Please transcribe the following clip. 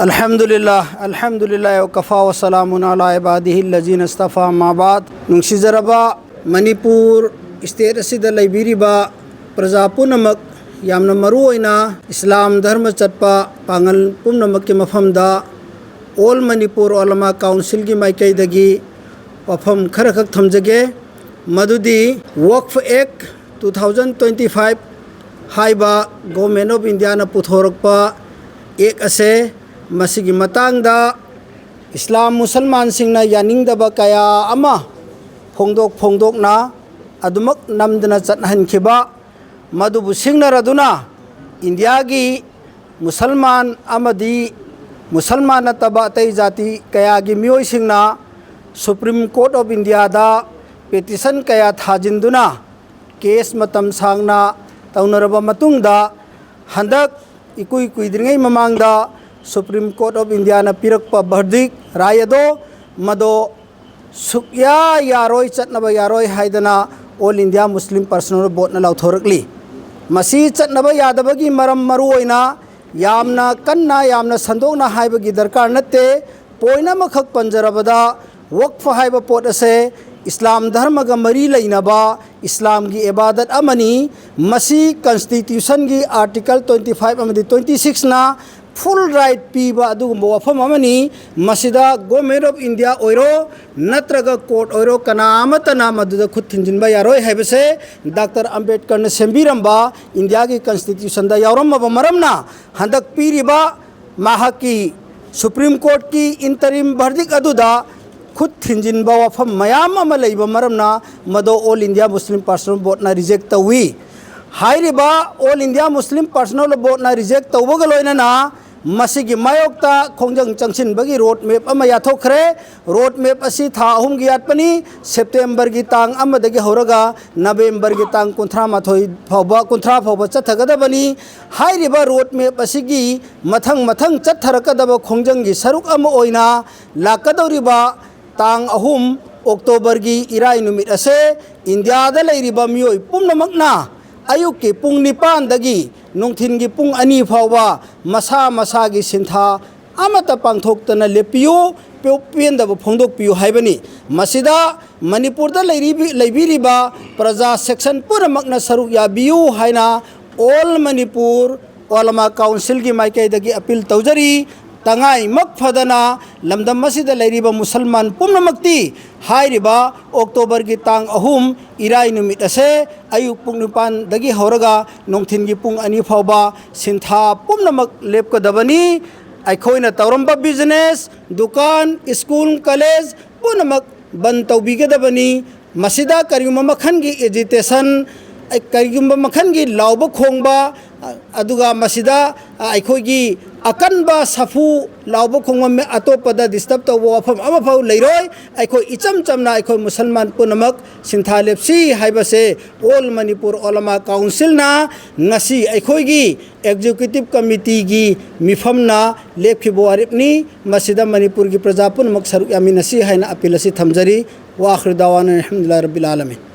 अल्हम्दुलिल्लाह वकफ़ा वसलामुन अला इबादिहिल्लज़ीना इस्तफ़ा अम्मा बाद नुंसिजरबा मणिपुर स्टेट असिदा लैबिरिबा प्रजा पुनमक यामना मरुओइना इस्लाम धर्म चटपा पांगल पुनमक के मफमदा ऑल मणिपुर उलमा काउंसिल की माइकैदगी वफम खरखक थमजगे मदुदी वक्फ एक्ट 2025 हाइबा गवर्नमेंट ऑफ इंडिया ना पुथोरकपा एक असे मसिगी मतंगदा इस्लाम मुसलमान सिंगना यानिंगदबा कया अमा फोंदोकना अदुमक नमदना चटहनखिबा मदुबु सिंगनरदुना इंडिया की मुसलमान अमदी मुसलमान नतबा अतै जाति कया की मियोय सिंगना सुप्रीम कोर्ट ऑफ इंडिया दा पेटिशन कया थाजिंदुना केस मतम सांगना तौनरबा मतुंगदा हंदक इकुई कुइद्रिंगै ममांगदा सुप्रीम कोर्ट ऑफ इंडिया ना पिरकपा बर्दिक रायदो मदो सुक्या यारोय चटनबा यारोय हाइदना all India Muslim personal board ना लाउथोरकली मसी चटनबा यादबगी मरम मरुओइना यामना कन्ना यामना संदोकना हाइबगी दरकार नते पोइना मखक पंजरबदा वक्फ हाइबा पोट असे इस्लाम धर्म का मरी लेनबा इस्लाम की इबादत अमनी मसी कॉन्स्टिट्यूशन की आर्टिकल 25 अमदी 26 ना फुल राइट पीबा अदुगुम्बा वफम अमनी मसिदा गवर्नमेंट ऑफ इंडिया ओइरो नत्रगा कोर्ट ओइरो कनामतना मदुदा खुद थिंजिनबा यारोय हैबसे डॉक्टर अंबेडकर ने सेंबिरंबा इंडिया की कॉन्स्टिट्यूशन दा यावरमबा मरमना हंदक पीरिबा माहकी सुप्रीम कोर्ट की इंटरिम वर्डिक अदुदा खुद थिंजिनबा वफम मयाम अमा लैबा मरमना मदो all India Muslim personal board ना रिजेक्ट तौवी हाइरिबा all India Muslim personal board ना रिजेक्ट तौबगा लोइनना मसिगी मायोक्ता खोंजंग चंगसिनबगी रोड मैप अमा याथोखरे रोड मैप असी था अहुम गी यातपनी सेप्टेम्बर की तांग अमदगी होरगा नवेम्बर की तांग 19 फावबा चथगदबनी हाइरिबा रोड मैप असिगी मथंग चथरकदब खोंजंग गी सरुक अमा ओइना लाकदौरिबा तांग अहुम अक्टोबर की इराई नुमित असे इंडिया दा लैरिबा मियोय पुमनमकना अयुक की पुंग निपानदगी नुंथिन की पुंग अनी फावबा मसा मसा की सिंथा अमता पांथोक्तना लेपियो पेंदब फोंदोकपियो हाइबनी मसिदा मणिपुर दा लैबिरिबा प्रजा सेक्शन पुरमकना सरुक याबियो हाइना ऑल मणिपुर उलमा काउंसिल की माइकैदगी अपील तौजरी तंगाई मकफदना लमदम मसिदा लैरिबा मुसलमान पुमनमक्ति हाइरिबा अक्टोबर की तांग अहुम इराई नुमित असे अयुक पुंग निपान दगी होरगा नोंथिन की पुंग अनी फावबा सिंथा पुमनमक लेपकदबनी अखोइना तौरंबा बिजनेस दुकान स्कूल कॉलेज पुनमक बंद तौबिगदबनी मसिदा करिगुम्बा मखन की एजिटेशन करिगुम्बा मखन की लाउब खोंबा अदुगा मसिदा अखोइगी अकनबा सफु लाउब खोंबा में अतोपदा डिस्टर्ब तौब वफम अमफाउ लैरोय अखोइ इचम चमना अखोइ मुसलमान पुनमक सिंथा लेप्सी हाइबसे ऑल मणिपुर उलमा काउंसिल ना ngasi अखोइगी एग्जीक्यूटिव कमिटी की मिफमना लेपखिबो वारिपनी मसिदा मणिपुर की प्रजा पुनमक सरुक यामिनसी हाइना अपील असि थमजरी व आखिर दावाना अल्हम्दुलिल्लाह रब्बिल आलमीन।